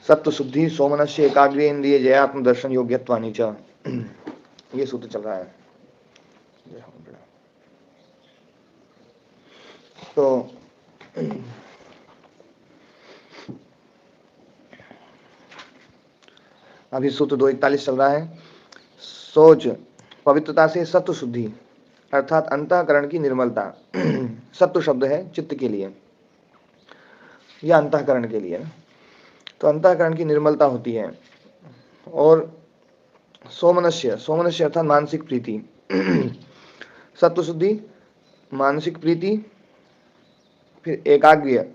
सत्व शुद्धि सोमनस्य एकाग्रे इंद्रिय जयात्म दर्शन योग्यत्वानि च। ये सूत्र चल रहा है। तो अभी सूत्र 241 चल रहा है। सोच पवित्रता से सत्व शुद्धि अर्थात अंतःकरण की निर्मलता। सत्व शब्द है चित्त के लिए या अंतःकरण के लिए, तो अंतःकरण की निर्मलता होती है। और सोमनस्य, सोमनस्य अर्थात मानसिक प्रीति। सत्व शुद्धि, मानसिक प्रीति, फिर एकाग्र्य,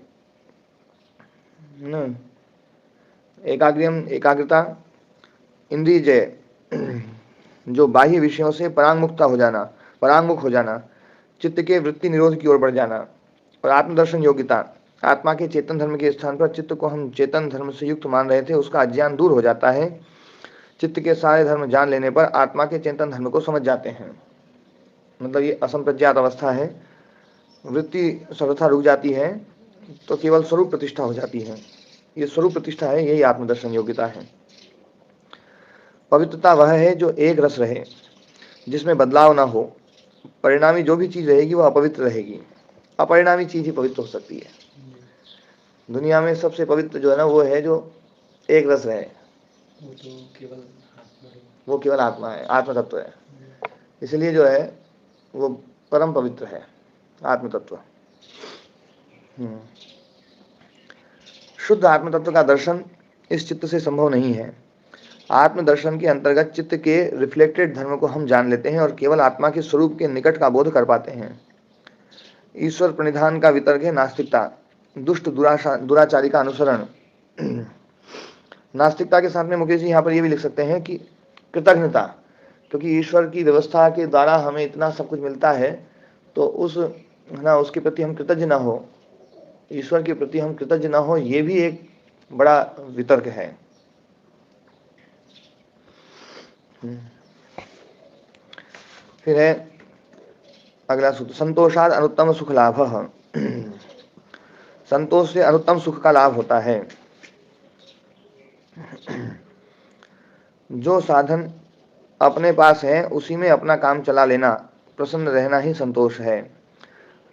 एकाग्र्यम एकाग्रता, इंद्रिय जय जो बाह्य विषयों से परांगमुख हो जाना, चित्त के वृत्ति निरोध की ओर बढ़ जाना, और आत्मदर्शन योग्यता, आत्मा के चेतन धर्म के स्थान पर चित्त को हम चेतन धर्म से युक्त मान रहे थे, उसका अज्ञान दूर हो जाता है। चित्त के सारे धर्म जान लेने पर आत्मा के चेतन धर्म को समझ जाते हैं। मतलब ये असंप्रज्ञात अवस्था है, वृत्ति सर्वथा रुक जाती है, तो केवल स्वरूप प्रतिष्ठा हो जाती है। ये स्वरूप प्रतिष्ठा है, यही आत्मदर्शन योग्यता है। पवित्रता वह है जो एक रस रहे, जिसमें बदलाव ना हो। परिणामी जो भी चीज रहेगी वह अपवित्र रहेगी। अपरिणामी चीज ही पवित्र हो सकती है। दुनिया में सबसे पवित्र जो है ना, वो है जो एक रस रहे, वो केवल आत्मा है, आत्म तत्व है। इसलिए जो है वो परम पवित्र है, आत्म तत्व। शुद्ध आत्म तत्व का दर्शन इस चित्त से संभव नहीं है। आत्मदर्शन के अंतर्गत चित्त के रिफ्लेक्टेड धर्म को हम जान लेते हैं और केवल आत्मा के स्वरूप के निकट का बोध कर पाते हैं। ईश्वर प्रणिधान का वितर्क है नास्तिकता, दुष्ट दुराचारी का अनुसरण। नास्तिकता के साथ में मुकेश जी यहाँ पर ये भी लिख सकते हैं कि कृतज्ञता, क्योंकि ईश्वर की व्यवस्था के द्वारा हमें इतना सब कुछ मिलता है, तो उसके प्रति हम कृतज्ञ ना हो, ईश्वर के प्रति हम कृतज्ञ ना हो, ये भी एक बड़ा वितर्क है। फिर है अगला सूत्र, संतोषाद अनुत्तम सुख लाभ। संतोष से अनुत्तम सुख का लाभ होता है। जो साधन अपने पास है उसी में अपना काम चला लेना, प्रसन्न रहना ही संतोष है।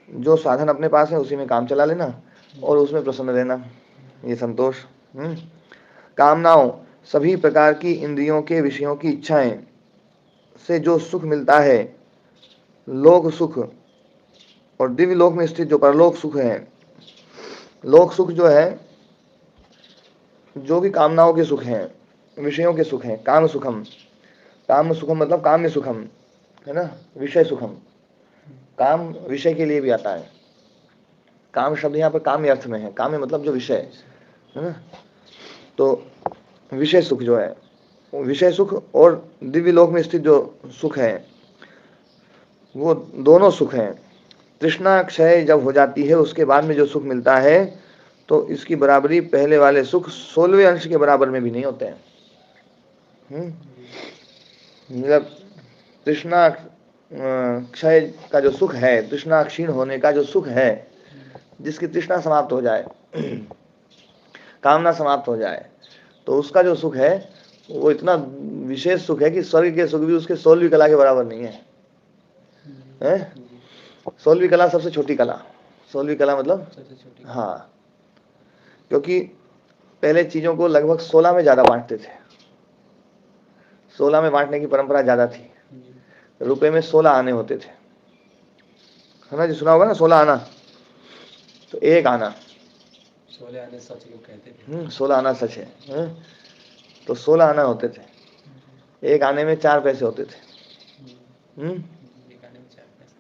जो साधन अपने पास है उसी में काम चला लेना और उसमें प्रसन्न रहना, ये संतोष। कामनाओं, सभी प्रकार की इंद्रियों के विषयों की इच्छाएं से जो सुख मिलता है, लोक सुख और दिव्य लोक में स्थित जो परलोक सुख है। लोक सुख जो है, जो भी कामनाओं के सुख हैं, विषयों के सुख हैं, काम सुखम, काम सुखम मतलब काम्य सुखम है ना, विषय सुखम। काम विषय के लिए भी आता है। काम शब्द यहाँ पर काम्य अर्थ में है, काम्य मतलब जो विषय है ना। तो विषय सुख जो है, विषय सुख और दिव्य लोक में स्थित जो सुख है, वो दोनों सुख हैं। तृष्णा क्षय जब हो जाती है उसके बाद में जो सुख मिलता है, तो इसकी बराबरी पहले वाले सुख 16वें अंश के बराबर में भी नहीं होते हैं। मतलब तृष्णा क्षय का जो सुख है, तृष्णा क्षीण होने का जो सुख है, जिसकी तृष्णा समाप्त हो जाए, कामना समाप्त हो जाए, तो उसका जो सुख है वो इतना विशेष सुख है कि स्वर्ग के सुख भी उसके 16वीं कला के बराबर नहीं है। 16वीं कला सबसे छोटी कला, 16वीं कला मतलब हाँ, क्योंकि पहले चीजों को लगभग 16 में ज्यादा बांटते थे। 16 में बांटने की परंपरा ज्यादा थी। रुपए में 16 आने होते थे, है ना जी, सुना होगा ना 16 आना। तो एक आना, 16 आने सच लोग कहते थे। 16 आना सच है। तो 16 आना होते थे, एक आने में 4 पैसे होते थे।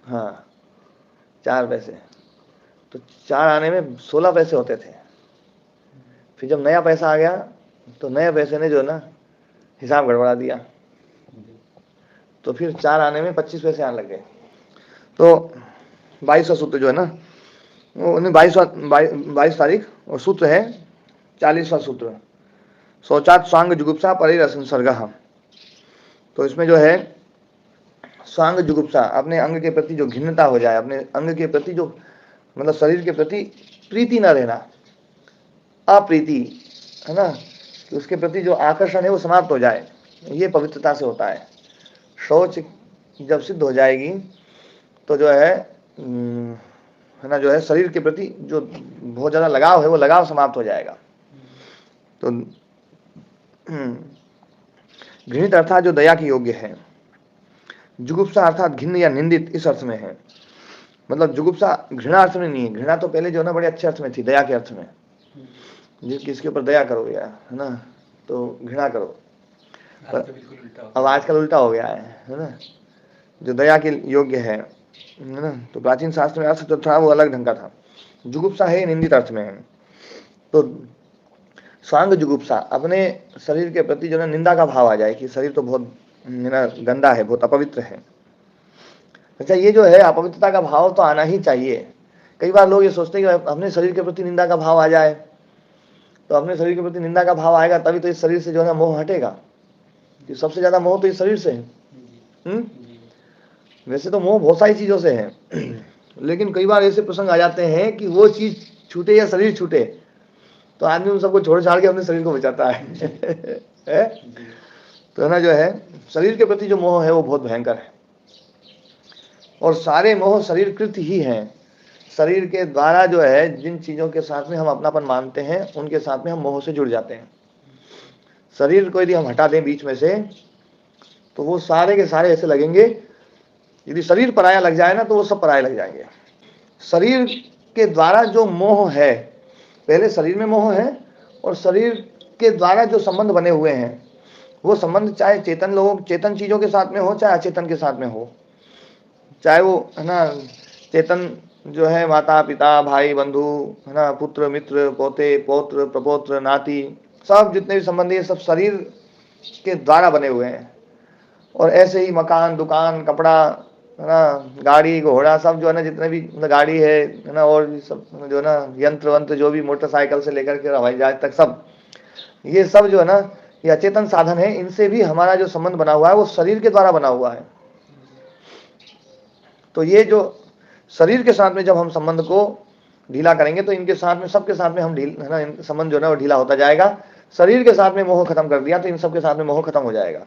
हाँ 4 पैसे, तो 4 आने में 16 पैसे होते थे। फिर जब नया पैसा आ गया तो नए पैसे ने जो ना हिसाब गड़बड़ा दिया, तो फिर 4 आने में 25 पैसे आने लग गए। तो 22वां सूत्र जो है ना, 22 तारीख, और सूत्र है 40वां सूत्र, शौचात स्वांग जुगुप्सा परिरसंसर्ग। तो इसमें जो है स्वांग जुगुप्सा, अपने अंग के प्रति जो घिन्नता हो जाए, अपने अंग के प्रति जो मतलब शरीर के प्रति प्रीति ना रहना, अप्रीति है ना, कि उसके प्रति जो आकर्षण है वो समाप्त हो जाए, ये पवित्रता से होता है। शौच जब सिद्ध हो जाएगी तो जो है ना, जो है शरीर के प्रति जो बहुत ज़्यादा लगाव है वो लगाव समाप्त हो जाएगा। तो घृणित अर्थात जो दया के योग्य है। जुगुप्सा अर्थात घिन्न या निंदित इस अर्थ में है। मतलब जुगुप्सा घृणा अर्थ में नहीं है, घृणा तो पहले जो ना बड़े अच्छे अर्थ में थी, दया के अर्थ में, किसके ऊपर दया करो या है ना, तो घृणा करो। पर अब आजकल उल्टा हो गया है ना, जो दया के योग्य है ना। तो प्राचीन शास्त्र में अर्थ जो था वो अलग ढंग का था। जुगुप्सा है निंदित अर्थ में है। तो स्वांग जुगुप्सा, अपने शरीर के प्रति जो ना निंदा का भाव आ जाए कि शरीर तो बहुत ना गंदा है, बहुत अपवित्र है। अच्छा, ये जो है अपवित्रता का भाव तो आना ही चाहिए। कई बार लोग ये सोचते हैं कि अपने शरीर के प्रति निंदा का भाव आ जाए, तो अपने शरीर के प्रति निंदा का भाव आएगा तभी तो इस शरीर से जो है मोह हटेगा, कि सबसे ज्यादा मोह तो इस शरीर से है। वैसे तो मोह बहुत सारी चीजों से है, लेकिन कई बार ऐसे प्रसंग आ जाते हैं कि वो चीज छूटे या शरीर छूटे तो आदमी उन सबको छोड़ छाड़ के अपने शरीर को बचाता है। तो ना जो है शरीर के प्रति जो मोह है वो बहुत भयंकर है, और सारे मोह शरीर कृत ही हैं। शरीर के द्वारा जो है जिन चीजों के साथ में हम अपनापन मानते हैं उनके साथ में हम मोह से जुड़ जाते हैं। शरीर को यदि हम हटा दें बीच में से तो वो सारे के सारे ऐसे लगेंगे, यदि शरीर पराया लग जाए ना तो वो सब पराये लग जाएंगे। शरीर के द्वारा जो मोह है, पहले शरीर में मोह है, और शरीर के द्वारा जो संबंध बने हुए हैं वो संबंध चाहे चेतन लोग चेतन चीजों के साथ में हो चाहे अचेतन के साथ में हो, चाहे वो है ना चेतन जो है माता पिता भाई बंधु है ना, पुत्र मित्र पोते पौत्र प्रपौत्र नाती, सब जितने भी संबंधी है सब शरीर के द्वारा बने हुए हैं। और ऐसे ही मकान दुकान कपड़ा है ना, गाड़ी घोड़ा, सब जो है ना जितने भी गाड़ी है ना, और सब जो है ना यंत्र वंत्र जो भी मोटरसाइकिल से लेकर के हवाई जहाज तक सब, ये सब जो है ना ये अचेतन साधन है। इनसे भी हमारा जो संबंध बना हुआ है वो शरीर के द्वारा बना हुआ है। तो ये जो शरीर के साथ में जब हम संबंध को ढीला करेंगे तो इनके साथ में सबके साथ में हम है ना संबंध जो है ना वो ढीला होता जाएगा। शरीर के साथ में मोह खत्म कर दिया तो इन सब के साथ में मोह खत्म हो जाएगा।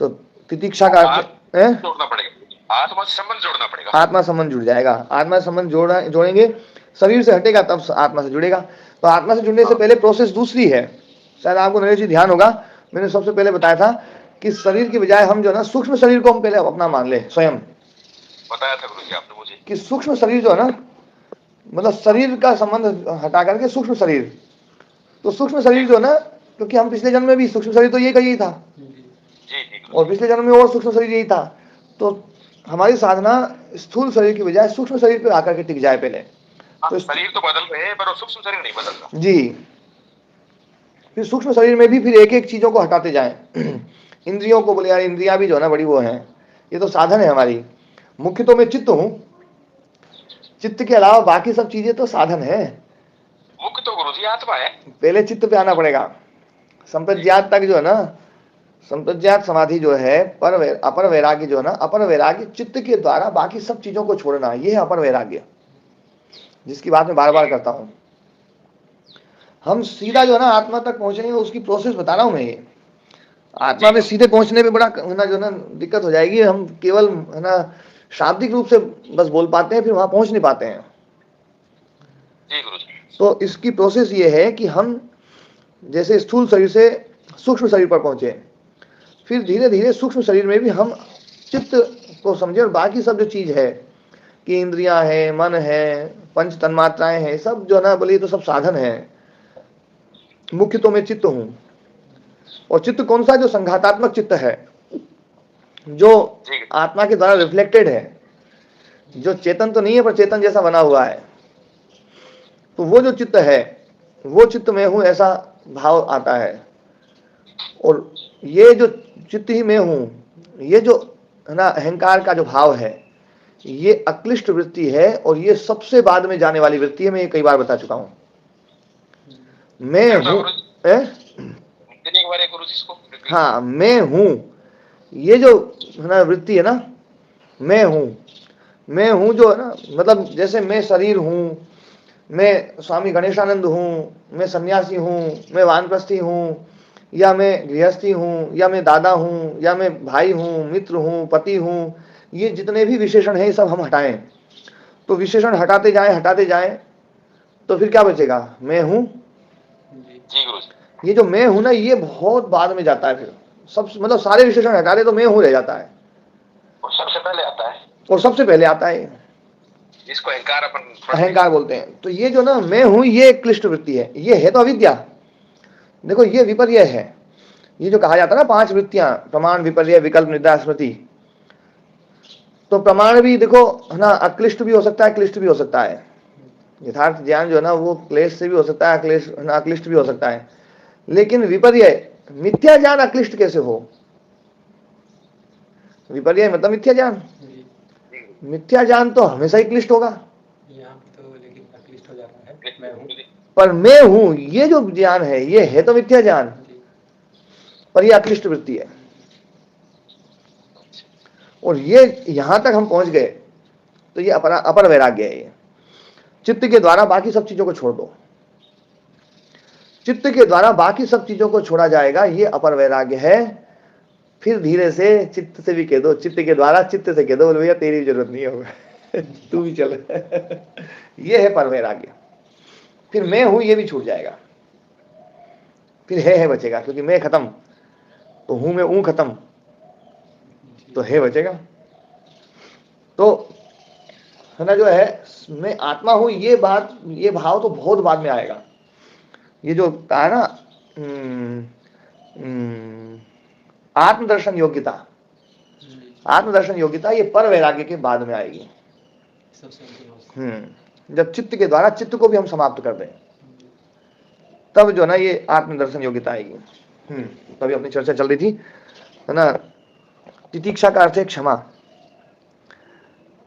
तो तितिक्षा का जोड़ना पड़ेगा, आत्मा से संबंध जोड़ना पड़ेगा। आत्मा संबंध जुड़ जाएगा, आत्मा संबंध जोड़ेंगे, शरीर से हटेगा तब आत्मा से जुड़ेगा। तो आत्मा से जुड़ने से पहले प्रोसेस दूसरी है, शायद आपको नरेश जी ध्यान होगा, मैंने सबसे पहले बताया था कि शरीर की बजाय हम जो ना सूक्ष्म शरीर को हम पहले अपना मान ले, स्वयं बताया था गुरु जी आपने मुझे कि सूक्ष्म शरीर जो है ना, मतलब शरीर का संबंध हटा करके सूक्ष्म शरीर। तो सूक्ष्म शरीर जो है ना, क्योंकि हम पिछले जन्म में भी सूक्ष्म शरीर तो यही था, और पिछले जन्म में और सूक्ष्म शरीर यही था। तो हमारी साधना स्थूल शरीर की बजाय सूक्ष्म शरीर पर आकर के टिक जाए पहले। तो शरीर तो बदल रहे हैं पर सूक्ष्म शरीर नहीं बदल रहा जी। फिर सूक्ष्म शरीर में भी फिर एक एक चीजों को हटाते जाएं। इंद्रियों को बोले यार इंद्रियां भी जो है ना बड़ी वो है, ये तो साधन है हमारी। मुख्य तो मैं चित्त हूं, चित्त के अलावा बाकी सब चीजें तो साधन है। मुख्य तो गुरु जी आत्मा है, पहले चित्त पे आना पड़ेगा। संप्रज्ञात तक जो है ना, संप्रज्ञात समाधि जो है, पर अपर वैराग्य जो है ना, अपर वैराग्य चित्त के द्वारा बाकी सब चीजों को छोड़ना, ये है अपर वैराग्य, जिसकी बात मैं बार बार करता हूं। हम सीधा जो है ना आत्मा तक पहुंचेंगे, उसकी प्रोसेस बता रहा हूं मैं। ये आत्मा में सीधे पहुंचने में बड़ा ना जो ना दिक्कत हो जाएगी। हम केवल है ना शाब्दिक रूप से बस बोल पाते हैं, फिर वहां पहुंच नहीं पाते हैं। तो इसकी प्रोसेस ये है कि हम जैसे स्थूल शरीर से सूक्ष्म शरीर पर पहुंचे, फिर धीरे धीरे सूक्ष्म शरीर में भी हम चित्त को समझे, और बाकी सब जो चीज है कि इंद्रियां है, मन है, पंच तन्मात्राएं हैं, सब जो है ना बोलिए तो सब साधन है। मुख्य तो मैं चित्त हूं, और चित्त कौन सा? जो संघातात्मक चित्त है, जो आत्मा के द्वारा रिफ्लेक्टेड है, जो चेतन तो नहीं है पर चेतन जैसा बना हुआ है। तो वो जो चित्त है, वो चित्त में हूं ऐसा भाव आता है। और ये जो चित्त ही मैं हूं, ये जो है ना अहंकार का जो भाव है, ये अक्लिष्ट वृत्ति है, और ये सबसे बाद में जाने वाली वृत्ति है। मैं ये कई बार बता चुका हूं। मैं हूं, हाँ मैं हूं, ये जो है ना वृत्ति है ना, मैं हूं जो है ना, मतलब जैसे मैं शरीर हूं, मैं स्वामी गणेशानंद हूँ, मैं सन्यासी हूँ, मैं वानप्रस्थी हूँ, या मैं गृहस्थी हूँ, या मैं दादा हूँ, या मैं भाई हूँ, मित्र हूँ, पति हूँ, ये जितने भी विशेषण हैं ये सब हम हटाएं। तो विशेषण हटाते जाएं तो फिर क्या बचेगा? मैं हूँ। जी गुरु जी। ये जो मैं हूं ना ये बहुत बाद में जाता है। फिर सब मतलब सारे विशेषण हटा दे तो मैं हूं रह जाता है, और सबसे पहले आता है, और सबसे पहले आता है जिसको अहंकार अपन अहंकार बोलते हैं। तो ये जो ना मैं हूं ये एक क्लिष्ट वृत्ति है, ये है तो अविद्या। देखो ये विपर्य है, ये जो कहा जाता है ना 5 वृत्तियां, प्रमाण, विपर्य, विकल्प, निद्रा, स्मृति। तो प्रमाण भी देखो है ना अक्लिष्ट भी हो सकता है, क्लिष्ट भी हो सकता है। यथार्थ ज्ञान जो है ना वो क्लेश से भी हो सकता है, अक्लिष्ट भी हो सकता है। लेकिन विपर्य, मिथ्या ज्ञान अक्लिष्ट कैसे हो? विपर्य मतलब मिथ्या ज्ञान, मिथ्या ज्ञान तो हमेशा ही क्लिष्ट होगा। यहाँ पे तो लेकिन अक्लिष्ट हो जाता है, मैं हूँ। पर मैं हूं ये जो ज्ञान है ये है तो मिथ्या ज्ञान, पर ये अक्लिष्ट वृत्ति है। और ये यहां तक हम पहुंच गए तो ये अपर वैराग्य है। ये चित्त के द्वारा बाकी सब चीजों को छोड़ दो, चित्त के द्वारा बाकी सब चीजों को छोड़ा जाएगा, ये अपर वैराग्य है। फिर धीरे से चित्त से भी कह दो, चित्त के द्वारा चित्त से कह दो, बोले भैया तेरी जरूरत नहीं होगा तू भी चल ये है पर वैराग्य। फिर मैं हूं ये भी छूट जाएगा, फिर है बचेगा, क्योंकि मैं खत्म तो हूं मैं हूं खत्म तो है बचेगा। तो है ना जो है मैं आत्मा हूं ये बात, ये भाव तो बहुत बाद में आएगा। ये जो कहा ना आत्मदर्शन योग्यता, आत्मदर्शन योग्यता ये पर वैराग्य के बाद में आएगी। जब चित्त के द्वारा चित्त को भी हम समाप्त कर दें तब जो ना ये आत्मदर्शन योग्यता आएगी। तभी अपनी चर्चा चल रही थी है ना, तितीक्षा का अर्थ है क्षमा।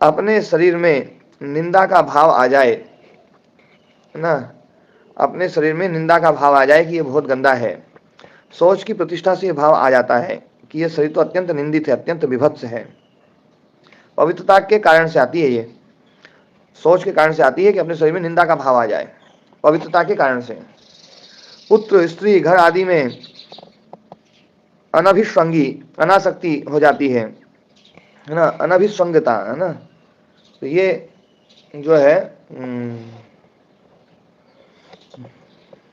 अपने शरीर में निंदा का भाव आ जाए ना, अपने शरीर में निंदा का भाव आ जाए कि ये बहुत गंदा है, सोच की प्रतिष्ठा से ये भाव आ जाता है कि ये शरीर तो अत्यंत निंदित है, अत्यंत विभत्स है। पवित्रता के कारण से आती है, ये सोच के कारण से आती है कि अपने शरीर में निंदा का भाव आ जाए, पवित्रता के कारण से। पुत्र, स्त्री, घर आदि में अनभिसंगी अनासक्ति हो जाती है ना, अनभिसंगता है ना। तो ये जो है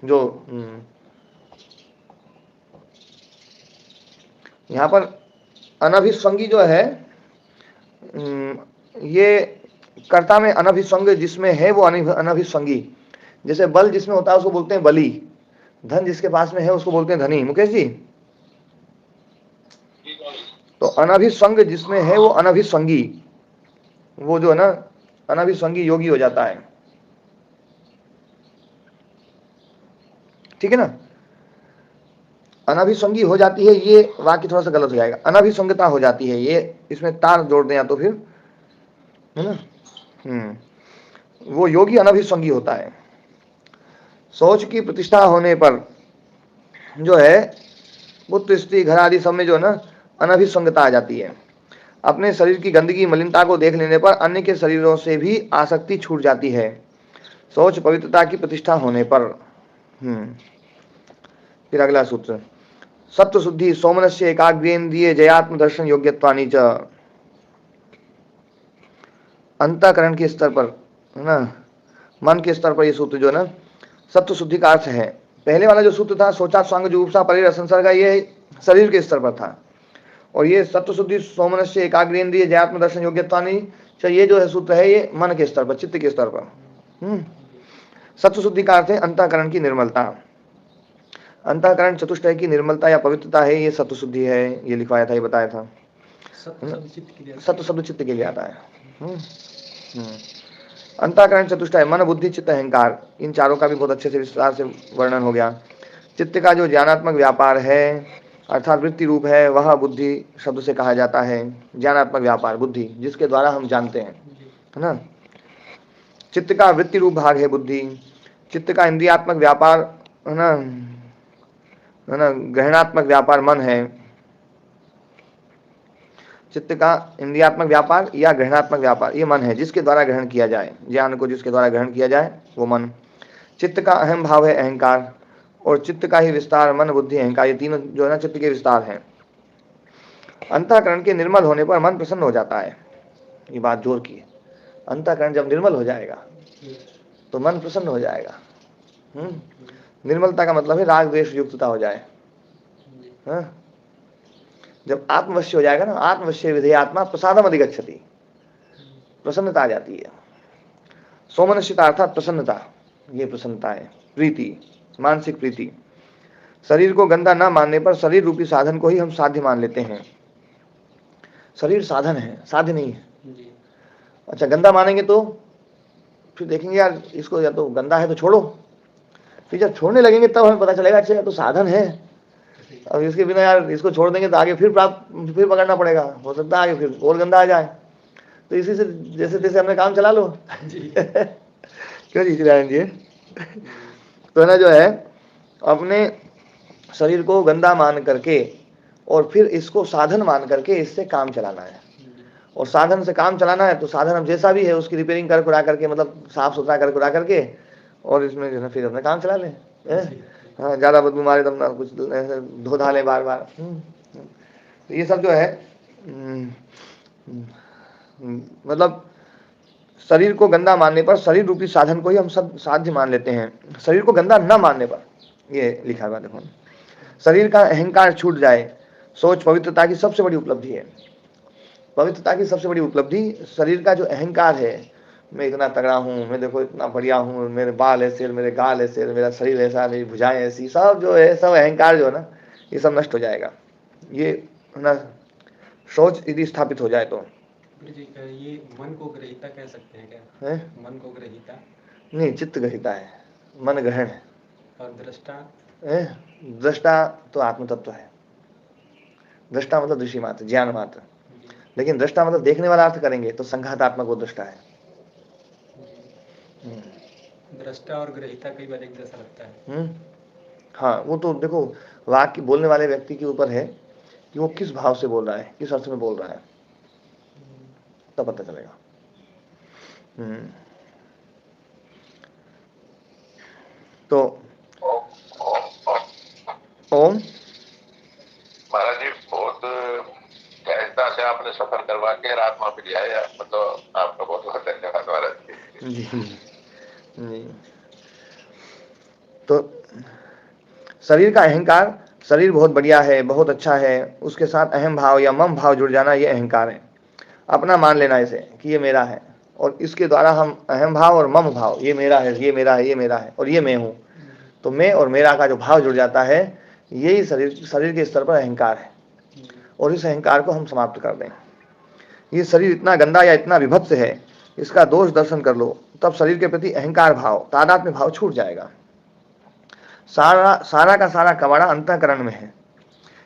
जो यहाँ पर अनभिसंगी जो है ये कर्ता में अनभिसंग जिसमें है वो अनभिसंगी। जैसे बल जिसमें होता है उसको बोलते हैं बली, धन जिसके पास में है उसको बोलते हैं धनी। मुकेश जी, तो अनभिसंग जिसमें है वो अनभिसंगी, वो जो है ना अनभिसंगी योगी हो जाता है। ठीक है ना, अनभिसंगी हो जाती है, ये वाक्य थोड़ा सा गलत हो जाएगा, अनभिसंगता हो जाती है, ये इसमें तार जोड़ दें या तो फिर है ना। वो योगी अनभिसंगी होता है। सोच की प्रतिष्ठा होने पर जो है पुत्र, स्त्री, घर आदि सब में जो है ना अनभिसंगता आ जाती है। अपने शरीर की गंदगी मलिनता को देख लेने पर अन्य के शरीरों से भी आसक्ति छूट जाती है, सोच पवित्रता की प्रतिष्ठा होने पर। फिर अगला सूत्र, सत्व शुद्धि सोमनस्य एकाग्रेन्द्रिय जयात्म दर्शन योग्यत्वानि च। अंतःकरण के स्तर पर है ना, मन के स्तर पर ये सूत्र जो है ना सत्व शुद्धि का अर्थ है। पहले वाला जो सूत्र था सोचा स्वांग जुगुप्सा परिर संसर्ग, ये शरीर के स्तर पर था, और ये सत्व शुद्धि सोमनस्य एकाग्रेन्द्रिय जयात्म दर्शन योग्यत्वानि च, ये जो है सूत्र है ये मन के स्तर पर, चित्त के स्तर पर। सत्व शुद्धि का अर्थ है अंतःकरण की निर्मलता। अंतःकरण चतुष्टय की निर्मलता या पवित्रता है, ये सत्व शुद्धि है, ये लिखवाया था, ये बताया था। सत्व शब्द चित्त के लिए आता है। अंतःकरण चतुष्टय मन, बुद्धि, चित्त, अहंकार, इन चारों का भी बहुत अच्छे से विस्तार से वर्णन हो गया। चित्त का जो ज्ञानात्मक व्यापार है अर्थात वृत्ति रूप है, वह बुद्धि शब्द से कहा जाता है। ज्ञानात्मक व्यापार बुद्धि, जिसके द्वारा हम जानते हैं, है ना। चित्त का वृत्ति रूप भाग है बुद्धि। चित्त का इंद्रियात्मक व्यापार है ना, ग्रहणात्मक व्यापार मन है। चित्त का इंद्रियात्मक व्यापार या ग्रहणात्मक व्यापार, ये मन है जिसके द्वारा ग्रहण किया जाए, ज्ञान को जिसके द्वारा ग्रहण किया जाए वो मन। चित्त का अहम भाव है अहंकार, और चित्त का ही विस्तार मन बुद्धि अहंकार, ये तीनों जो है ना चित्त के विस्तार हैं। अंतःकरण के निर्मल होने पर मन प्रसन्न हो जाता है, ये बात जोर की है। अंतःकरण जब निर्मल हो जाएगा तो मन प्रसन्न हो जाएगा। निर्मलता का मतलब है राग द्वेष युक्तता हो जाए। हाँ? जब आत्मवश्य हो जाएगा ना, आत्मवश्य विधेयात्मा प्रसादम अधिगच्छति, प्रसन्नता आ जाती है। सोमनस्यता अर्थात प्रसन्नता, ये प्रसन्नता है, प्रीति, मानसिक प्रीति। शरीर को गंदा ना मानने पर शरीर रूपी साधन को ही हम साध्य मान लेते हैं। शरीर साधन है, साध्य नहीं है। अच्छा, गंदा मानेंगे तो फिर देखेंगे यार इसको, या तो गंदा है तो छोड़ो, फिर जब छोड़ने लगेंगे तब हमें पता चलेगा अच्छा तो साधन है। अब इसके बिना यार इसको छोड़ देंगे तो आगे फिर पकड़ना पड़ेगा, हो सकता है आगे फिर और गंदा आ जाए। तो इसी से जैसे तैसे हमने काम चला लो। क्यों जी नारायण जी? तो ना जो है अपने शरीर को गंदा मान करके और फिर इसको साधन मान करके इससे काम चलाना है। और साधन से काम चलाना है तो साधन अब जैसा भी है उसकी रिपेयरिंग कर कुरा करके, मतलब साफ सुथरा कर कुरा करके, और इसमें जो है फिर अपना काम चला लें। हाँ, ज़्यादा बदबू मारे तब ना कुछ धो धा लें बार बार। तो ये सब जो है मतलब शरीर को गंदा मानने पर शरीर रूपी साधन को ही हम सब साध्य मान लेते हैं। शरीर को गंदा न मानने पर, ये लिखा हुआ देखो, शरीर का अहंकार छूट जाए, सोच पवित्रता की सबसे बड़ी उपलब्धि है। पवित्रता की सबसे बड़ी उपलब्धि शरीर का जो अहंकार है, मैं इतना तगड़ा हूँ, मैं देखो इतना बढ़िया हूँ, मेरे बाल ऐसे, मेरे गाल ऐसे, मेरा शरीर ऐसा, मेरी भुजाएं ऐसी, सब जो है सब अहंकार जो है ना ये सब नष्ट हो जाएगा। ये ना सोच यदि स्थापित हो जाए तो ये मन को ग्रहिता कह सकते हैं क्या? है? मन को ग्रहिता नहीं, चित्त ग्रहिता है, मन ग्रहण है। और दृष्टा? दृष्टा तो आत्म तत्व है। दृष्टा मतलब दृष्टि मात्र, ज्ञान मात्र। लेकिन दृष्टा मतलब देखने वाला अर्थ करेंगे तो संघातात्मक वो दृष्टा है। दृष्टा और ग्रहिता कई बार एक जैसा लगता है। हाँ, वो तो देखो वाक्य बोलने वाले व्यक्ति के ऊपर है कि वो किस भाव से बोल रहा है, किस अर्थ में बोल रहा है, तब पता चलेगा। तो ओम महाराज जी, बहुत सहजता से आपने सफर करवा के रात वहां पे लिया, मतलब आपका बहुत बहुत धन्यवाद महाराज जी। जी। तो शरीर का अहंकार, शरीर बहुत बढ़िया है, बहुत अच्छा है, उसके साथ अहम भाव या मम भाव जुड़ जाना, ये अहंकार है। अपना मान लेना इसे कि ये मेरा है, और इसके द्वारा हम अहम भाव और मम भाव, ये मेरा है, ये मेरा है, ये मेरा है, और ये मैं हूँ, तो मैं और मेरा का जो भाव जुड़ जाता है, यही शरीर के स्तर पर अहंकार है। और इस अहंकार को हम समाप्त कर दें। ये शरीर इतना गंदा या इतना विभत्स है, इसका दोष दर्शन कर लो, तब शरीर के प्रति अहंकार भाव, तादात्म्य भाव छूट जाएगा। सारा का सारा कबाड़ा अंतःकरण में है।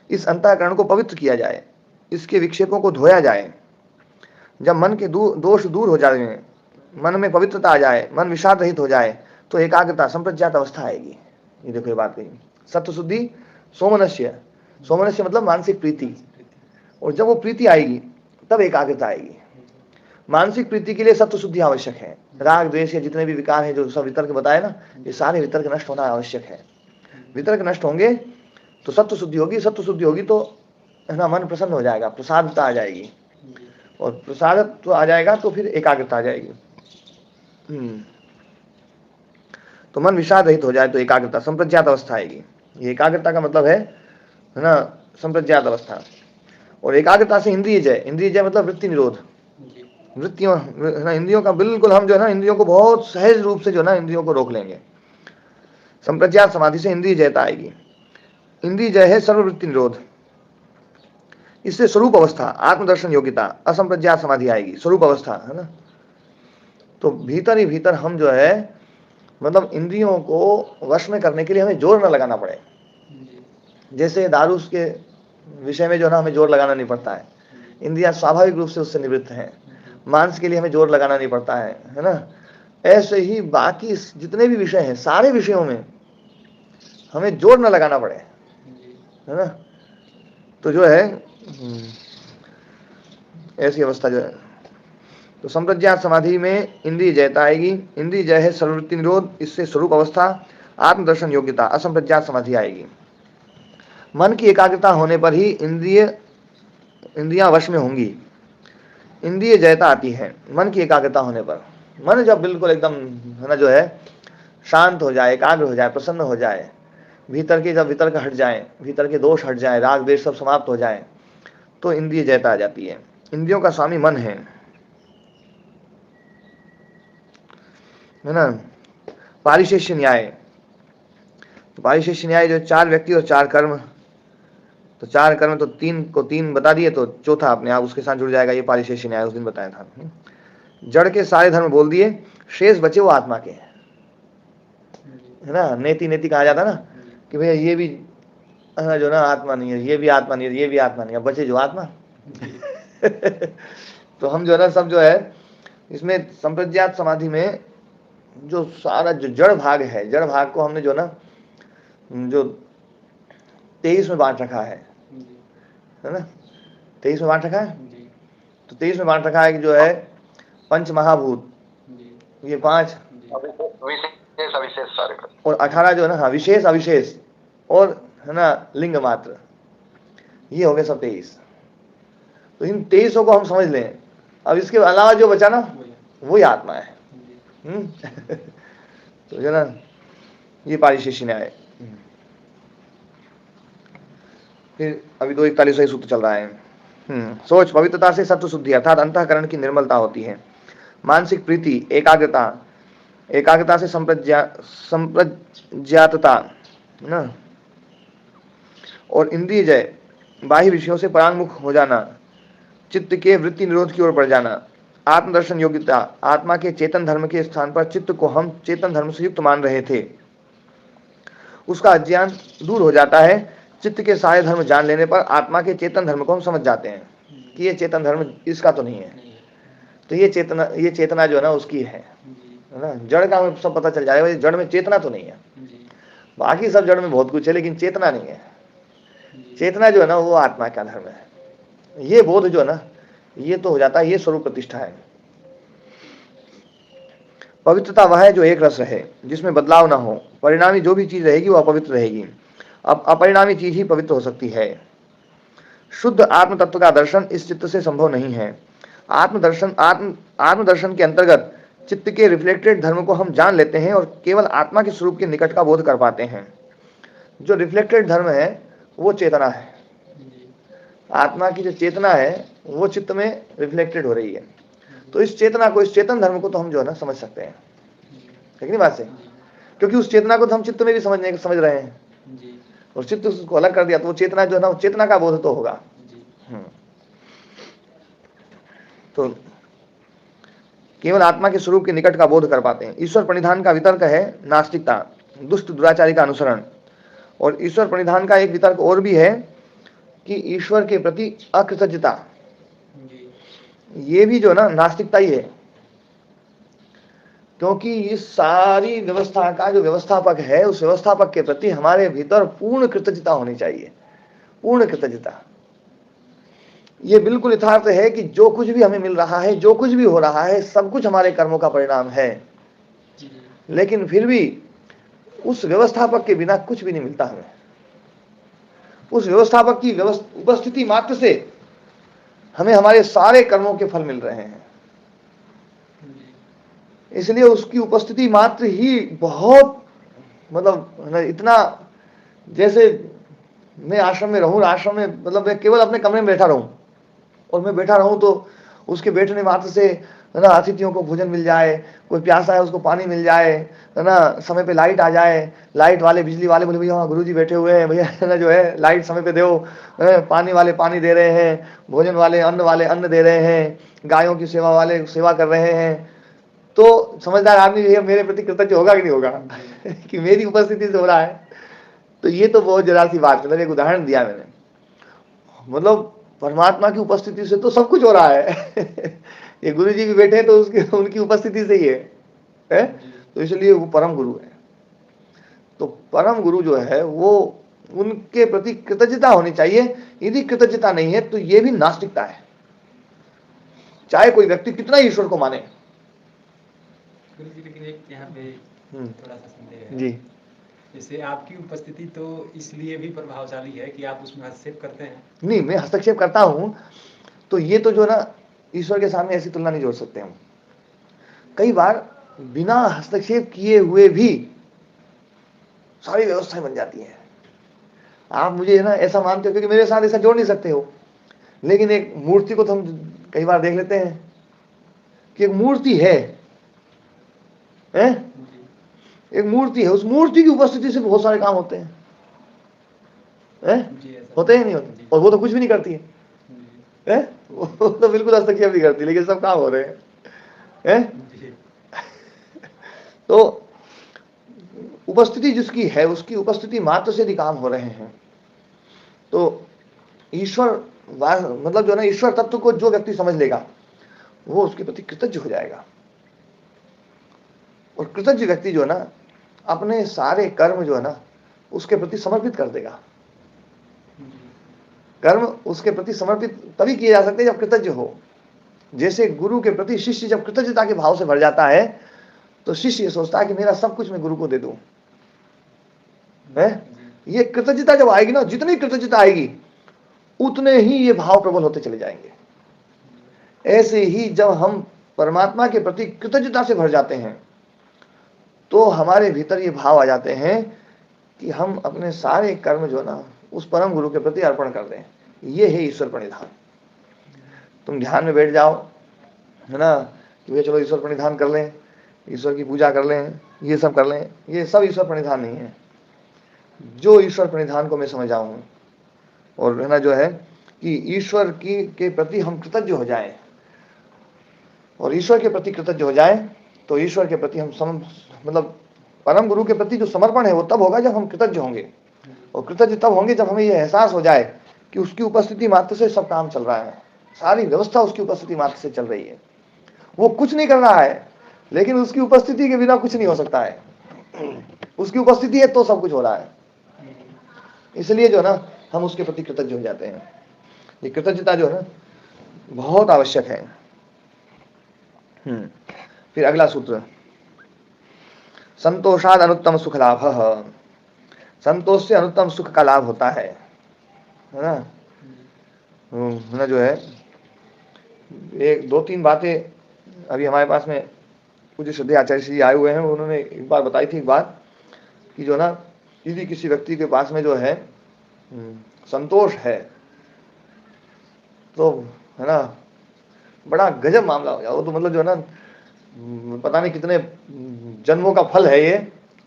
इस अंतःकरण को पवित्र किया जाए, इसके विक्षेपों को धोया जाए। जब मन के दोष दूर हो जाए, मन में पवित्रता आ जाए, मन विषाद रहित हो जाए, तो एकाग्रता संप्रज्ञात अवस्था आएगी। ये देखो ये बात कही, सत्व शुद्धि सोमनस्य, सोमनस्य मतलब मानसिक प्रीति, और जब वो प्रीति आएगी तब एकाग्रता आएगी। मानसिक प्रीति के लिए सत्व शुद्धि आवश्यक है। राग द्वेष या जितने भी विकार हैं जो सब वितर्क बताए ना, ये सारे वितर्क नष्ट होना आवश्यक है। वितर्क नष्ट होंगे तो सत्व शुद्धि होगी, सत्व शुद्धि होगी तो है ना मन प्रसन्न हो जाएगा, प्रसादता आ जाएगी, और प्रसाद तो आ जाएगा तो फिर एकाग्रता आ जाएगी। तो मन विषाद रहित हो जाए तो एकाग्रता संप्रज्ञात अवस्था आएगी। ये एकाग्रता का मतलब है ना संप्रज्ञात अवस्था। और एकाग्रता से इंद्रिय जय, इंद्रिय जय मतलब वृत्ति निरोध, वृत्तियों ना इंद्रियों का बिल्कुल हम जो है ना इंद्रियों को बहुत सहज रूप से जो है ना इंद्रियों को रोक लेंगे। संप्रज्ञात समाधि से इंद्रिय जयता आएगी। इंद्रिय जय है सर्ववृत्ति निरोध। इससे स्वरूप अवस्था, आत्मदर्शन योग्यता, असंप्रज्ञात समाधि आएगी, स्वरूप अवस्था है ना। तो भीतर ही भीतर हम जो है मतलब इंद्रियों को वश में करने के लिए हमें जोर न लगाना पड़े। जैसे दारू के विषय में जो ना हमें जोर लगाना नहीं पड़ता है, इंद्रियां स्वाभाविक रूप से उससे निवृत्त हैं। मांस के लिए हमें जोर लगाना नहीं पड़ता है ना। ऐसे ही बाकी जितने भी विषय हैं, सारे विषयों में हमें जोर न लगाना पड़े, है ना। तो जो है ऐसी अवस्था जो है। तो संप्रज्ञात समाधि में इंद्रिय जयता आएगी। इंद्रिय जय है सर्ववृत्ति निरोध, इससे स्वरूप अवस्था, आत्मदर्शन योग्यता, असंप्रज्ञात समाधि आएगी। मन की एकाग्रता होने पर ही इंद्रियां वश में होंगी। इंद्रिय जयता आती है मन की एकाग्रता होने पर। मन जब बिल्कुल एकदम है ना जो है शांत हो जाए, एकाग्र हो जाए, प्रसन्न हो जाए, भीतर के जब वितर्क हट जाए, भीतर के दोष हट जाए, राग द्वेष सब समाप्त हो जाए, तो इंद्रिय जयता आ जाती है। इंद्रियों का स्वामी मन है ना। पारिशेष्य न्याय, तो पारिशेष्य न्याय जो 4 व्यक्ति और 4 कर्म, तो 4 कर्म तो 3 को 3 बता दिए, तो चौथा अपने आप उसके साथ जुड़ जाएगा। ये पारिशेष्य न्याय उस दिन बताया था। जड़ के सारे धर्म बोल दिए, शेष बचे वो आत्मा के, है ना। नेति नेति कहा जाता ना कि भैया ये भी जो ना आत्मा नहीं है, ये भी आत्मा नहीं है, ये भी आत्मा नहीं है, बचे जो आत्मा। तो हम जो है ना सब जो है इसमें संप्रज्ञात समाधि में जो सारा जो जड़ भाग है, जड़ भाग को हमने जो ना जो 23 में बांट रखा है ना। 23 में बांट रखा है। तो 23 में बांट रखा है कि जो है पंच महाभूत, ये 5 विशेष सारे, और 18 जो है ना, हाँ, विशेष अविशेष और है ना लिंग मात्र, ये हो गए सब 23। तो इन 23 को हम समझ लें। अब इसके अलावा जो बचा ना वही आत्मा है। तो जो ना ये पारिशेष्य न्याय। फिर अभी 241 सूत्र चल रहा है। सोच पवित्रता से सत्व शुद्धि अर्थात अंतःकरण की निर्मलता होती है। मानसिक प्रीति, एकाग्रता से संप्रज्ञातता ना, और इंद्रिय जय, बाह्य विषयों से परांगमुख हो जाना, चित्त के वृत्ति निरोध की ओर बढ़ जाना, आत्मदर्शन योग्यता, आत्मा के चेतन धर्म के स्थान पर चित्त को हम चेतन धर्म से युक्त मान रहे थे, उसका अज्ञान दूर हो जाता है। चित्त के सारे धर्म जान लेने पर आत्मा के चेतन धर्म को हम समझ जाते हैं कि ये चेतन धर्म इसका तो नहीं है। तो ये चेतना जो है ना उसकी है ना। जड़ का हमें सब पता चल जाएगा, जड़ में चेतना तो नहीं है। बाकी सब जड़ में बहुत कुछ है, लेकिन चेतना नहीं है। चेतना जो है ना वो आत्मा का धर्म है। ये बोध जो है ना ये तो हो जाता है, ये स्वरूप प्रतिष्ठा है। पवित्रता वह है जो एक रस रहे, जिसमें बदलाव ना हो। परिणामी जो भी चीज रहेगी वो अपवित्र रहेगी। अब अपरिणामी चीज ही पवित्र हो सकती है। शुद्ध आत्म तत्व का दर्शन इस चित्त से संभव नहीं है। आत्मदर्शन के अंतर्गत चित्त के रिफ्लेक्टेड धर्म को हम जान लेते हैं और केवल आत्मा के स्वरूप के निकट का बोध कर पाते हैं। जो रिफ्लेक्टेड धर्म है वो चेतना है। आत्मा की जो चेतना है वो चित्त में रिफ्लेक्टेड हो रही है। तो इस चेतना को, इस चेतन धर्म को तो हम जो है ना समझ सकते हैं, है कि नहीं बात से। क्योंकि उस चेतना को तो हम चित्त में भी समझ रहे हैं, और चित्त उसको अलग कर दिया तो वो चेतना जो है ना वो चेतना का बोध तो होगा। तो केवल आत्मा के स्वरूप के निकट का बोध कर पाते हैं। ईश्वर प्रणिधान का वितर्क है नास्तिकता, दुष्ट दुराचारी का अनुसरण। और ईश्वर प्रणिधान का एक वितर्क और भी है कि ईश्वर के प्रति अकृतज्ञता, ये भी जो ना नास्तिकता ही है। क्योंकि इस सारी व्यवस्था का जो व्यवस्थापक है उस व्यवस्थापक के प्रति हमारे भीतर पूर्ण कृतज्ञता होनी चाहिए, पूर्ण कृतज्ञता। ये बिल्कुल यथार्थ है कि जो कुछ भी हमें मिल रहा है, जो कुछ भी हो रहा है, सब कुछ हमारे कर्मों का परिणाम है। लेकिन फिर भी उस व्यवस्थापक के बिना कुछ भी नहीं मिलता हमें। उस व्यवस्थापक की उपस्थिति मात्र से हमें हमारे सारे कर्मों के फल मिल रहे हैं। इसलिए उसकी उपस्थिति मात्र ही बहुत, मतलब इतना, जैसे मैं आश्रम में रहूं, आश्रम में मतलब मैं केवल अपने कमरे में बैठा रहूं, और मैं बैठा रहूं तो उसके बैठने मात्र से है ना अतिथियों को भोजन मिल जाए, कोई प्यासा है उसको पानी मिल जाए, है ना, समय पे लाइट आ जाए, लाइट वाले बिजली वाले बोले भैया गुरुजी बैठे हुए हैं, भैया है ना जो है लाइट समय पे दो, पानी वाले पानी दे रहे हैं, भोजन वाले अन्न दे रहे हैं, गायों की सेवा वाले सेवा कर रहे हैं। तो समझदार आदमी भैया मेरे प्रति कृतज्ञ होगा कि नहीं होगा कि मेरी उपस्थिति से हो रहा है। तो ये तो बहुत जरा सी बात, मतलब एक उदाहरण दिया मैंने, मतलब परमात्मा की उपस्थिति से तो सब कुछ हो रहा है। ये गुरु जी भी बैठे तो उनकी उपस्थिति से ही है? तो इसलिए वो परम गुरु है। तो परम गुरु जो है वो उनके प्रति कृतज्ञता होनी चाहिए। यदि कृतज्ञता नहीं है तो ये भी नास्तिकता है। चाहे कोई व्यक्ति कितना ही ईश्वर को माने। गुरु जी लेकिन एक यहाँ पे थोड़ा सा संदेह है। जी, जैसे आपकी उपस्थिति तो इसलिए भी प्रभावशाली है कि आप उसमें हस्तक्षेप करते हैं। नहीं, मैं हस्तक्षेप करता हूं तो ये तो जो ना ईश्वर के सामने ऐसी तुलना नहीं जोड़ सकते हम। कई बार बिना हस्तक्षेप किए हुए भी सारी व्यवस्थाएं बन जाती हैं। आप मुझे ना ऐसा मानते हो क्योंकि मेरे साथ ऐसा जोड़ नहीं सकते हो, लेकिन एक मूर्ति को तो हम कई बार देख लेते हैं कि एक मूर्ति है, एक मूर्ति है, उस मूर्ति की उपस्थिति से बहुत सारे काम होते हैं, होते हैं नहीं होते, और वो तो कुछ भी नहीं करती है, वो तो बिल्कुल हस्तक्षेप नहीं करती, लेकिन सब काम हो रहे हैं। तो उपस्थिति जिसकी है उसकी उपस्थिति मात्र से भी काम हो रहे हैं। तो ईश्वर मतलब जो ना ईश्वर तत्व को जो व्यक्ति समझ लेगा वो उसके प्रति कृतज्ञ हो जाएगा, और कृतज्ञ व्यक्ति जो है ना अपने सारे कर्म जो है ना उसके प्रति समर्पित कर देगा। कर्म उसके प्रति समर्पित तभी किए जा सकते हैं जब कृतज्ञ हो। जैसे गुरु के प्रति शिष्य जब कृतज्ञता के भाव से भर जाता है तो शिष्य ये सोचता है कि मेरा सब कुछ मैं गुरु को दे दूं, है। ये कृतज्ञता जब आएगी ना, जितनी कृतज्ञता आएगी उतने ही ये भाव प्रबल होते चले जाएंगे। ऐसे ही जब हम परमात्मा के प्रति कृतज्ञता से भर जाते हैं तो हमारे भीतर ये भाव आ जाते हैं कि हम अपने सारे कर्म जो ना उस परम गुरु के प्रति अर्पण कर दें। ये है ईश्वर प्रणिधान। तुम ध्यान में बैठ जाओ, है ना, कि चलो ईश्वर प्रणिधान कर लें, ईश्वर की पूजा कर लें, ये सब कर लें, ये सब ईश्वर प्रणिधान नहीं है। जो ईश्वर प्रणिधान को मैं समझ आऊँ और है ना जो है कि ईश्वर की के प्रति हम कृतज्ञ हो जाएं, और ईश्वर के प्रति कृतज्ञ हो जाएं तो ईश्वर के प्रति हम मतलब परम गुरु के प्रति जो समर्पण है वो तब होगा जब हम कृतज्ञ होंगे, और कृतज्ञ तब होंगे जब हमें ये एहसास हो जाए कि उसकी उपस्थिति मात्र से सब काम चल रहा है, सारी व्यवस्था उसकी उपस्थिति मात्र से चल रही है। वो कुछ नहीं कर रहा है, लेकिन उसकी उपस्थिति के बिना कुछ नहीं हो सकता है। उसकी उपस्थिति है तो सब कुछ हो रहा है। इसलिए जो ना हम उसके प्रति कृतज्ञ हो जाते हैं। ये कृतज्ञता जो है ना बहुत आवश्यक है। फिर अगला सूत्र, संतोषाद अनुत्तम सुख लाभ। संतोष से अनुत्तम सुख का लाभ होता है ना। जो है एक दो तीन बातें अभी हमारे पास में पूज्य श्रद्धेय आचार्य जी आए हुए हैं, उन्होंने एक बार बताई थी एक बात कि जो ना यदि किसी व्यक्ति के पास में जो है संतोष है तो है ना बड़ा गजब मामला हो जाए। वो तो मतलब जो है ना पता नहीं कितने जन्मों का फल है ये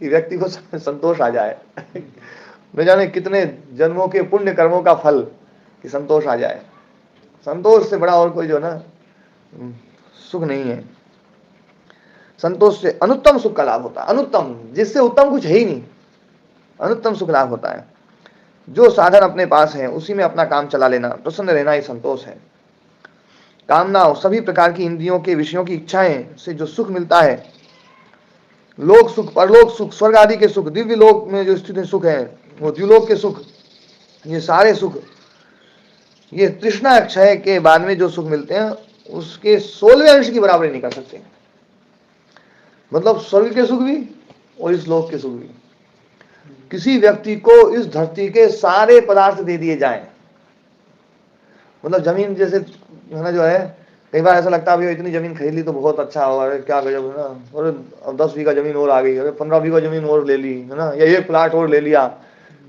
कि व्यक्ति को संतोष आ जाए। न जाने कितने जन्मों के पुण्य कर्मों का फल कि संतोष आ जाए। संतोष से बड़ा और कोई जो ना सुख नहीं है। संतोष से अनुत्तम सुख का लाभ होता है। अनुत्तम, जिससे उत्तम कुछ है ही नहीं, अनुत्तम सुख लाभ होता है। जो साधन अपने पास है उसी में अपना काम चला लेना, प्रसन्न रहना ही संतोष है। कामनाओं, सभी प्रकार की इंद्रियों के विषयों की इच्छाएं से जो सुख मिलता है, लोक सुख, परलोक सुख, स्वर्ग आदि के सुख, दिव्य लोक में जो स्थित सुख है वो द्युलोक के सुख, ये सारे सुख ये तृष्णा क्षय के बाद में जो सुख मिलते हैं उसके 16वें अंश की बराबरी नहीं कर सकते। मतलब स्वर्ग के सुख भी और इस लोक के सुख भी। किसी व्यक्ति को इस धरती के सारे पदार्थ दे दिए जाएं, मतलब जमीन जैसे है ना जो है, कई बार ऐसा लगता है अभी इतनी जमीन खरीद ली तो बहुत अच्छा हुआ, अरे क्या गजब है ना, और अब 10 बीघा जमीन और आ गई, अरे 15 बीघा जमीन और ले ली है ना, या एक प्लाट और ले लिया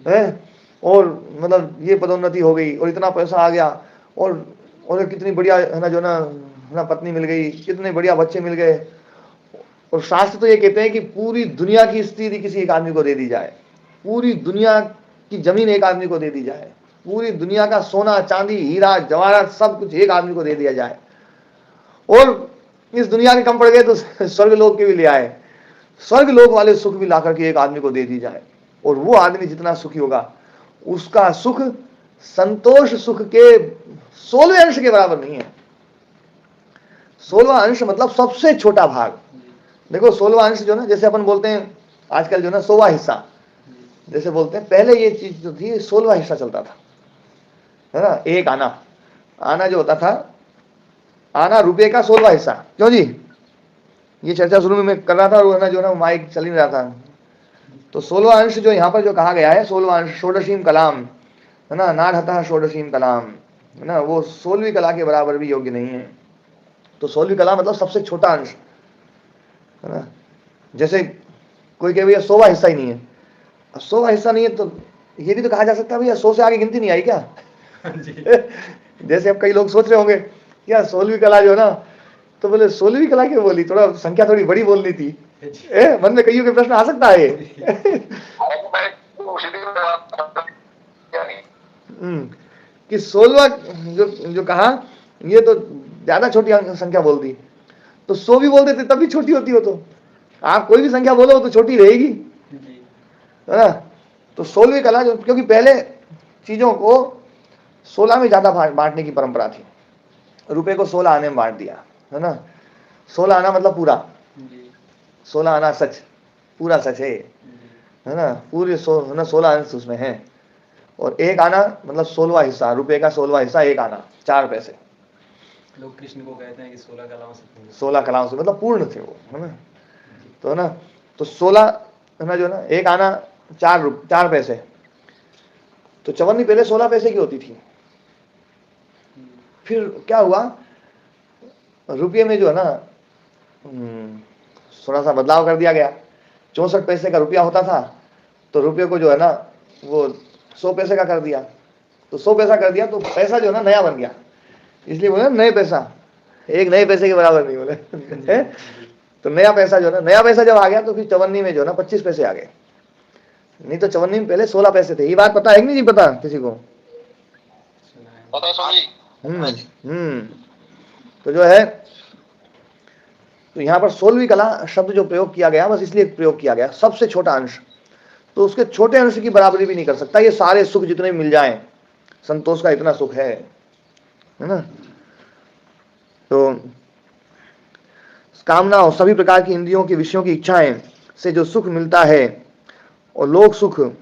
है, और मतलब ये पदोन्नति हो गई और इतना पैसा आ गया, और कितनी बढ़िया है ना जो ना पत्नी मिल गई, कितने बढ़िया बच्चे मिल गए। और शास्त्र तो ये कहते हैं कि पूरी दुनिया की स्थिति किसी एक आदमी को दे दी जाए, पूरी दुनिया की जमीन एक आदमी को दे दी जाए, पूरी दुनिया का सोना चांदी हीरा जवाहरात सब कुछ एक आदमी को दे दिया जाए, और इस दुनिया के कम पड़ गए तो स्वर्ग लोक के भी ले आए, स्वर्ग लोक वाले सुख भी लाकर के एक आदमी को दे दी जाए, और वो आदमी जितना सुखी होगा उसका सुख संतोष सुख के 16वें अंश के बराबर नहीं है। 16वां अंश मतलब सबसे छोटा भाग। देखो 16वां अंश जो ना, जैसे अपन बोलते हैं आजकल जो ना 100वां हिस्सा जैसे बोलते हैं, पहले ये चीज जो थी 16वां हिस्सा चलता था, है ना। एक आना जो होता था आना रुपये का 16वां हिस्सा। क्यों जी, ये चर्चा शुरू में मैं कर रहा था और जो ना माइक चल ही नहीं रहा था। तो 16वां अंश जो यहाँ पर जो कहा गया है, 16वां अंश षोडशीम कलाम, है ना, नाढ़ता षोडशीम कलाम, है ना, वो 16वीं कला के बराबर भी योग्य नहीं है। तो 16वीं कला मतलब सबसे छोटा अंश, है ना। जैसे कोई कहे भैया 100वां हिस्सा ही नहीं है, 100वां हिस्सा नहीं है तो ये भी तो कहा जा सकता है भैया 100 से आगे गिनती नहीं आई क्या? जैसे अब कई लोग सोच रहे होंगे क्या 16वीं कला जो है ना, तो बोले 16वीं कला क्यों बोली, थोड़ा संख्या थोड़ी बड़ी बोलनी थी। मन में कईयों के प्रश्न आ सकता है। कि 16वां जो कहा, ये तो ज्यादा छोटी संख्या बोल दी, तो 100 भी बोल देते तब भी छोटी होती हो। तो आप कोई भी संख्या बोलो तो छोटी रहेगी, है ना। तो 16वीं कला जो, क्योंकि पहले चीजों को 16 में ज्यादा बांटने की परंपरा थी। रुपए को 16 आने में बांट दिया, है ना। 16 आना मतलब पूरा, 16 आना सच, पूरा सच है ना, पूरे 16 अंश उसमें है। और एक आना मतलब 16वां हिस्सा, रुपए का 16वां हिस्सा एक आना, 4 पैसे। लोग कृष्ण को कहते हैं कि 16 कलाओं से 16 कलाओं से मतलब पूर्ण थे वो, है ना। तो ना, तो 16 है ना, जो ना एक आना 4 पैसे। तो चवन्नी पहले 16 पैसे की होती थी। फिर क्या हुआ, रुपये में जो है ना थोड़ा सा बदलाव कर दिया गया। 64 पैसे का रुपया होता था, तो रुपये को जो है ना वो 100 पैसे का कर दिया। तो 100 पैसा कर दिया तो पैसा जो है ना नया बन गया, इसलिए बोले नए पैसा, एक नए पैसे के बराबर नहीं बोले। तो नया पैसा जो है ना, नया पैसा जब आ गया तो फिर चवन्नी में जो है ना 25 पैसे आ गए। नहीं तो चवन्नी में पहले 16 पैसे थे। ये बात पता है कि नहीं जी, पता किसी को? तो जो है, तो यहाँ पर 16वीं कला शब्द जो प्रयोग किया गया बस इसलिए प्रयोग किया गया, सबसे छोटा अंश। तो उसके छोटे अंश की बराबरी भी नहीं कर सकता। ये सारे सुख जितने मिल जाएं, संतोष का इतना सुख है ना। तो कामना और सभी प्रकार की इंद्रियों की विषयों की इच्छाएं से जो सुख मिलता है, और लोक सुख, है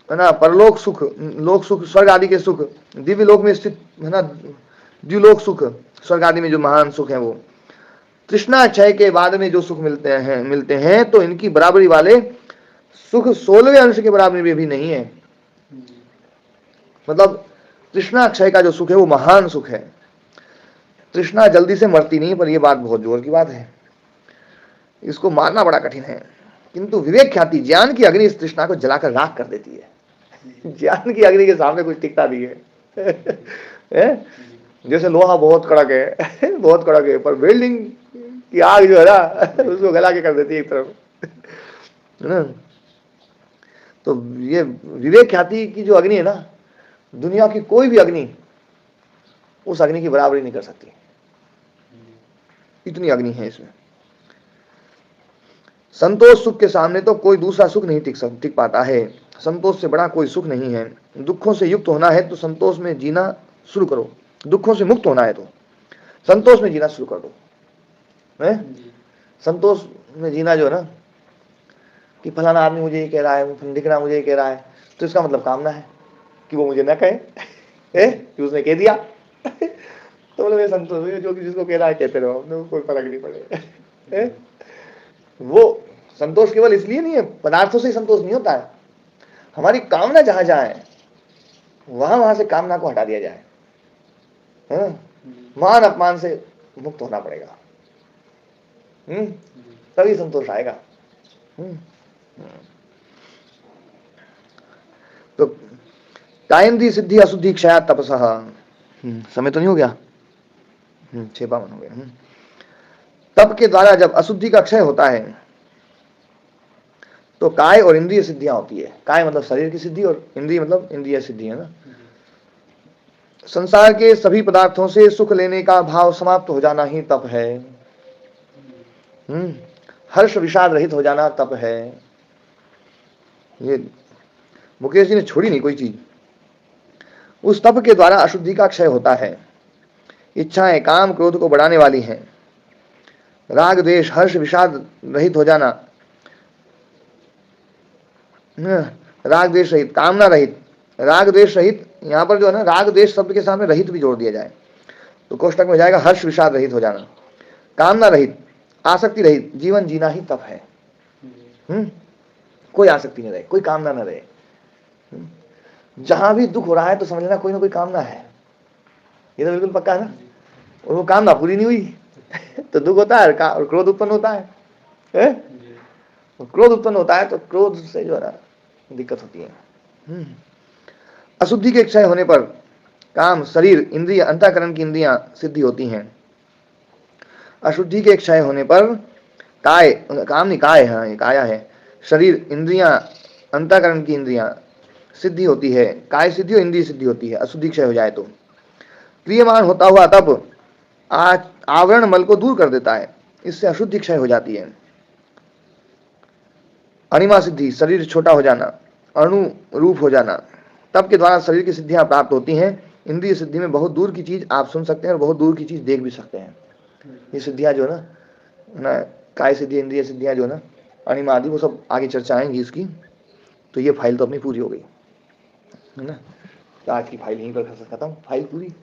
ना, परलोक सुख, लोक सुख, स्वर्ग आदि के सुख, दिव्य लोक में स्थित, है ना, द्व्युलोक सुख, स्वर्ग आदि में जो महान सुख है वो, तृष्णा क्षय के बाद में जो सुख मिलते हैं तो इनकी बराबरी वाले सुख 16वें अंश के बराबर में भी नहीं है। मतलब तृष्णा क्षय का जो सुख है वो महान सुख है। तृष्णा जल्दी से मरती नहीं, पर यह बात बहुत जोर की बात है, इसको मारना बड़ा कठिन है। किंतु विवेक ख्याति, ज्ञान की अग्नि इस तृष्णा को जलाकर राख कर देती है। ज्ञान की अग्नि के सामने कुछ टिकता नहीं है। जैसे लोहा बहुत कड़क है, बहुत कड़क है, पर बिल्डिंग की आग जो है ना उसको गला के कर देती है एक तरफ, है ना। तो ये विवेक ख्याति की जो अग्नि है ना, दुनिया की कोई भी अग्नि उस अग्नि की बराबरी नहीं कर सकती, इतनी अग्नि है इसमें। संतोष सुख के सामने तो कोई दूसरा सुख नहीं टिक पाता है। संतोष से बड़ा कोई सुख नहीं है। दुखों से युक्त होना है तो संतोष में जीना शुरू करो, दुखों से मुक्त होना है तो संतोष में जीना शुरू कर दो। संतोष में जीना जो है ना, कि फलाना आदमी मुझे ये कह रहा है, दिख रहा मुझे ये कह रहा है, तो इसका मतलब कामना है कि वो मुझे न कहे, कि उसने कह दिया तो बोले संतोष, जो कि जिसको कह रहा है कहते रहो, कोई फर्क नहीं पड़ेगा। वो संतोष केवल इसलिए नहीं है, पदार्थों से संतोष नहीं होता है। हमारी कामना जहां जाए वहां से कामना को हटा दिया जाए, मान अपमान से मुक्त होना पड़ेगा, तभी संतोष आएगा। तो कायेन्द्रीय सिद्धि अशुद्धि क्षया तपसः, समय तो नहीं हो गया, 6:52 हो गया। तप के द्वारा जब अशुद्धि का क्षय होता है तो काय और इंद्रिय सिद्धियां होती है। काय मतलब शरीर की सिद्धि और इंद्रिय मतलब इंद्रिय सिद्धि, है ना। संसार के सभी पदार्थों से सुख लेने का भाव समाप्त हो जाना ही तप है। हर्ष विषाद रहित हो जाना तप है। ये मुकेश जी ने छोड़ी नहीं कोई चीज। उस तप के द्वारा अशुद्धि का क्षय होता है। इच्छाएं काम क्रोध को बढ़ाने वाली हैं। राग द्वेष हर्ष विषाद रहित हो जाना, राग द्वेष रहित, कामना रहित, राग द्वेष रहित। यहां पर जो है ना, राग द्वेष शब्द के सामने रहित भी जोड़ दिया जाए तो कोष्टक में जाएगा हर्ष विषाद रहित हो जाना, कामना रहित, आसक्ति रहित जीवन जीना ही तप है। कोई आसक्ति नहीं रहे, कोई कामना न रहे। जहां भी दुख हो रहा है तो समझ लेना कोई ना कोई कामना है, ये तो बिल्कुल पक्का है ना। और वो कामना पूरी नहीं हुई तो दुख होता है और क्रोध उत्पन्न होता है, क्रोध उत्पन्न होता है तो क्रोध से जो है ना दिक्कत होती है। अशुद्धि के क्षय होने पर काम, शरीर, इंद्रिय, अंतःकरण की इंद्रियां सिद्धि होती हैं। अशुद्धि के क्षय होने पर काय, काम नहीं काय है, ये काया है, शरीर, इंद्रियां, अंतःकरण की इंद्रियां सिद्धि होती है। काय सिद्धि और इंद्रिय सिद्धि होती है अशुद्धि क्षय हो जाए तो। क्रियमान होता हुआ तप आवरण मल को दूर कर देता है, इससे अशुद्धि क्षय हो जाती है। अणिमा सिद्धि, शरीर छोटा हो जाना, अणु रूप हो जाना, तप के द्वारा शरीर की सिद्धियां प्राप्त होती हैं। इंद्रिय सिद्धि में बहुत दूर की चीज आप सुन सकते हैं और बहुत दूर की चीज देख भी सकते हैं। ये सिद्धियां जो है ना काय सिद्धि, इंद्रिय सिद्धियां जो है ना, अणिमा आदि, वो सब आगे चर्चा आएंगी इसकी। तो ये फाइल तो अपनी पूरी हो गई है ना, तो आज की फाइल यहीं पर खत्म, फाइल पूरी